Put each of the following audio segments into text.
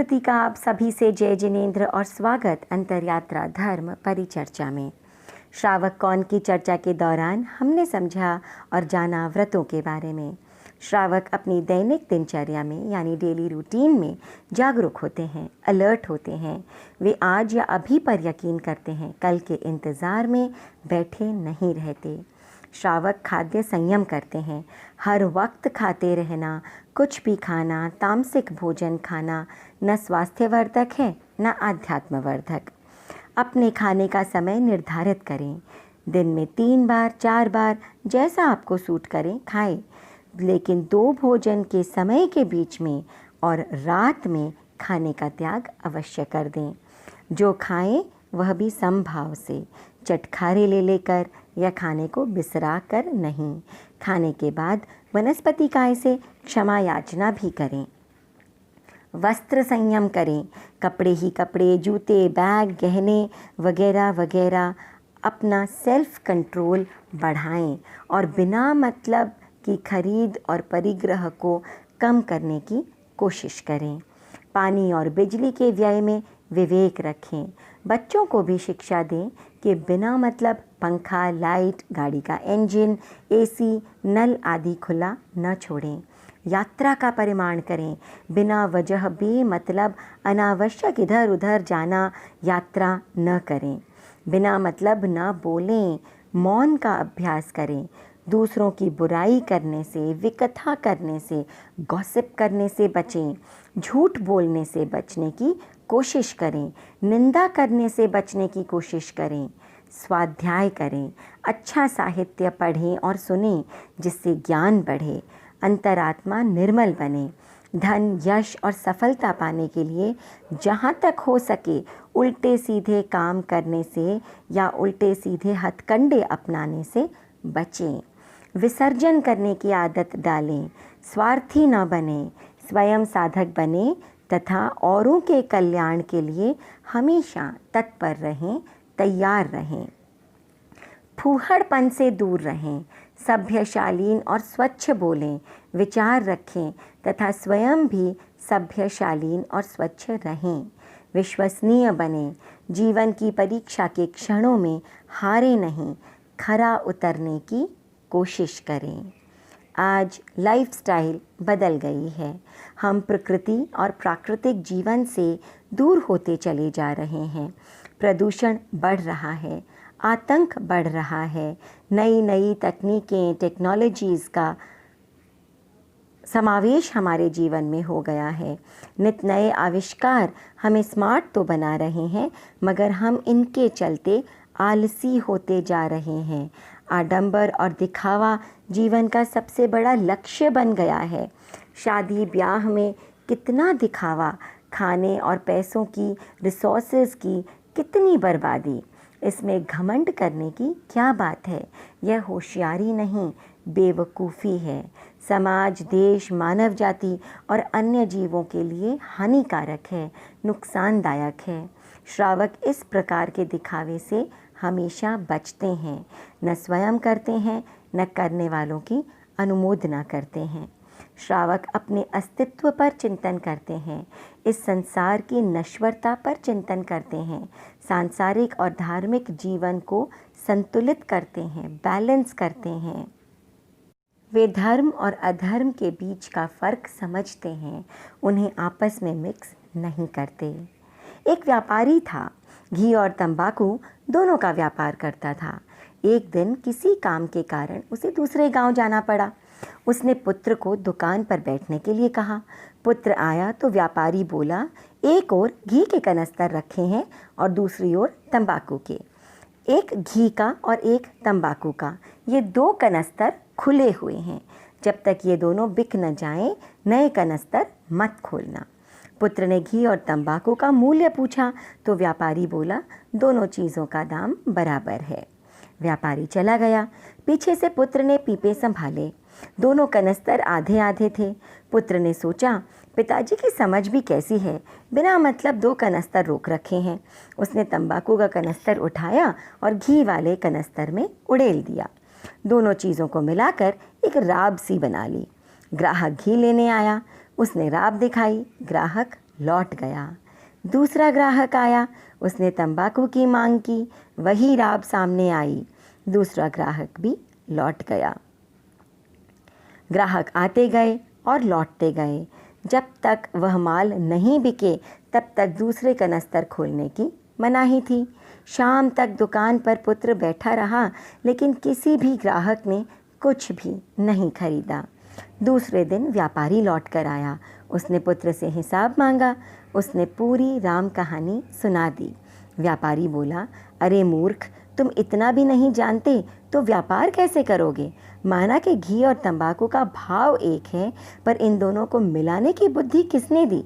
प्रकृति का आप सभी से जय जिनेंद्र और स्वागत अंतर्यात्रा धर्म परिचर्चा में। श्रावक कौन की चर्चा के दौरान हमने समझा और जाना व्रतों के बारे में। श्रावक अपनी दैनिक दिनचर्या में यानी डेली रूटीन में जागरूक होते हैं, अलर्ट होते हैं। वे आज या अभी पर यकीन करते हैं, कल के इंतज़ार में बैठे नहीं रहते। श्रावक खाद्य संयम करते हैं। हर वक्त खाते रहना, कुछ भी खाना, तामसिक भोजन खाना न स्वास्थ्यवर्धक है न आध्यात्मवर्धक। अपने खाने का समय निर्धारित करें। दिन में 3 बार 4 बार जैसा आपको सूट करें खाएं, लेकिन 2 भोजन के समय के बीच में और रात में खाने का त्याग अवश्य कर दें। जो खाएं वह भी समभाव से, चटखारे ले लेकर या खाने को बिसरा कर नहीं। खाने के बाद वनस्पति काय से क्षमा याचना भी करें। वस्त्र संयम करें। कपड़े ही कपड़े, जूते, बैग, गहने वगैरह वगैरह अपना सेल्फ कंट्रोल बढ़ाएं और बिना मतलब की खरीद और परिग्रह को कम करने की कोशिश करें। पानी और बिजली के व्यय में विवेक रखें। बच्चों को भी शिक्षा दें कि बिना मतलब पंखा, लाइट, गाड़ी का इंजन, एसी, नल आदि खुला न छोड़ें। यात्रा का परिमाण करें। बिना वजह बेमतलब अनावश्यक इधर उधर जाना यात्रा न करें। बिना मतलब न बोलें, मौन का अभ्यास करें। दूसरों की बुराई करने से, विकथा करने से, गॉसिप करने से बचें। झूठ बोलने से बचने की कोशिश करें। निंदा करने से बचने की कोशिश करें। स्वाध्याय करें। अच्छा साहित्य पढ़ें और सुनें जिससे ज्ञान बढ़े, अंतरात्मा निर्मल बने। धन, यश और सफलता पाने के लिए जहाँ तक हो सके उल्टे सीधे काम करने से या उल्टे सीधे हथकंडे अपनाने से बचें। विसर्जन करने की आदत डालें। स्वार्थी न बने, स्वयं साधक बने तथा औरों के कल्याण के लिए हमेशा तत्पर रहें, तैयार रहें। फूहड़पन से दूर रहें। सभ्य, शालीन और स्वच्छ बोलें, विचार रखें तथा स्वयं भी सभ्य, शालीन और स्वच्छ रहें। विश्वसनीय बने। जीवन की परीक्षा के क्षणों में हारे नहीं, खरा उतरने की कोशिश करें। आज लाइफस्टाइल बदल गई है। हम प्रकृति और प्राकृतिक जीवन से दूर होते चले जा रहे हैं। प्रदूषण बढ़ रहा है, आतंक बढ़ रहा है। नई नई तकनीकें, टेक्नोलॉजीज़ का समावेश हमारे जीवन में हो गया है। नित नए आविष्कार हमें स्मार्ट तो बना रहे हैं, मगर हम इनके चलते आलसी होते जा रहे हैं। आडंबर और दिखावा जीवन का सबसे बड़ा लक्ष्य बन गया है। शादी ब्याह में कितना दिखावा, खाने और पैसों की, रिसोर्सेज की कितनी बर्बादी। इसमें घमंड करने की क्या बात है? यह होशियारी नहीं, बेवकूफ़ी है। समाज, देश, मानव जाति और अन्य जीवों के लिए हानिकारक है, नुकसानदायक है। श्रावक इस प्रकार के दिखावे से हमेशा बचते हैं। न स्वयं करते हैं, न करने वालों की अनुमोदना करते हैं। श्रावक अपने अस्तित्व पर चिंतन करते हैं। इस संसार की नश्वरता पर चिंतन करते हैं। सांसारिक और धार्मिक जीवन को संतुलित करते हैं, बैलेंस करते हैं। वे धर्म और अधर्म के बीच का फ़र्क समझते हैं, उन्हें आपस में मिक्स नहीं करते। एक व्यापारी था, घी और तंबाकू दोनों का व्यापार करता था। एक दिन किसी काम के कारण उसे दूसरे गांव जाना पड़ा। उसने पुत्र को दुकान पर बैठने के लिए कहा। पुत्र आया तो व्यापारी बोला, एक ओर घी के कनस्तर रखे हैं और दूसरी ओर तंबाकू के। एक घी का और एक तंबाकू का, ये 2 कनस्तर खुले हुए हैं। जब तक ये दोनों बिक न जाएं, नए कनस्तर मत खोलना। पुत्र ने घी और तंबाकू का मूल्य पूछा तो व्यापारी बोला, दोनों चीज़ों का दाम बराबर है। व्यापारी चला गया। पीछे से पुत्र ने पीपे संभाले। दोनों कनस्तर आधे आधे थे। पुत्र ने सोचा, पिताजी की समझ भी कैसी है, बिना मतलब 2 कनस्तर रोक रखे हैं। उसने तंबाकू का कनस्तर उठाया और घी वाले कनस्तर में उड़ेल दिया। दोनों चीज़ों को मिलाकर एक राब सी बना ली। ग्राहक घी लेने आया, उसने राब दिखाई, ग्राहक लौट गया। दूसरा ग्राहक आया, उसने तंबाकू की मांग की, वही राब सामने आई। दूसरा ग्राहक भी लौट गया। ग्राहक आते गए और लौटते गए। जब तक वह माल नहीं बिके तब तक दूसरे कनस्तर खोलने की मनाही थी। शाम तक दुकान पर पुत्र बैठा रहा, लेकिन किसी भी ग्राहक ने कुछ भी नहीं खरीदा। दूसरे दिन व्यापारी लौट कर आया। उसने पुत्र से हिसाब मांगा। उसने पूरी राम कहानी सुना दी। व्यापारी बोला, अरे मूर्ख, तुम इतना भी नहीं जानते तो व्यापार कैसे करोगे? माना कि घी और तंबाकू का भाव एक है, पर इन दोनों को मिलाने की बुद्धि किसने दी?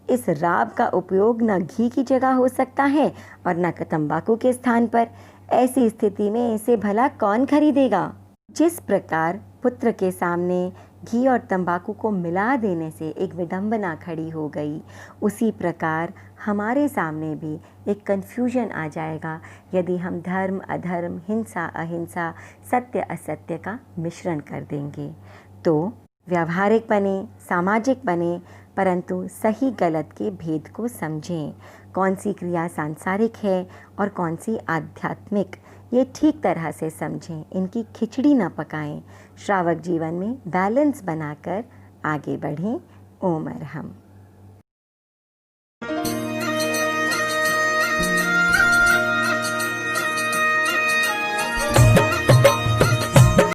इस राब का उपयोग न घी की जगह हो सकता है और न तंबाकू के स्थान पर। ऐसी स्थिति में इसे भला कौन खरीदेगा? जिस प्रकार पुत्र के सामने घी और तंबाकू को मिला देने से एक विडंबना खड़ी हो गई, उसी प्रकार हमारे सामने भी एक कन्फ्यूजन आ जाएगा यदि हम धर्म अधर्म, हिंसा अहिंसा, सत्य असत्य का मिश्रण कर देंगे। तो व्यावहारिक बने, सामाजिक बने, परंतु सही गलत के भेद को समझें। कौन सी क्रिया सांसारिक है और कौन सी आध्यात्मिक, ये ठीक तरह से समझें। इनकी खिचड़ी न पकाएं। श्रावक जीवन में बैलेंस बनाकर आगे बढ़ें। ओम अरहम।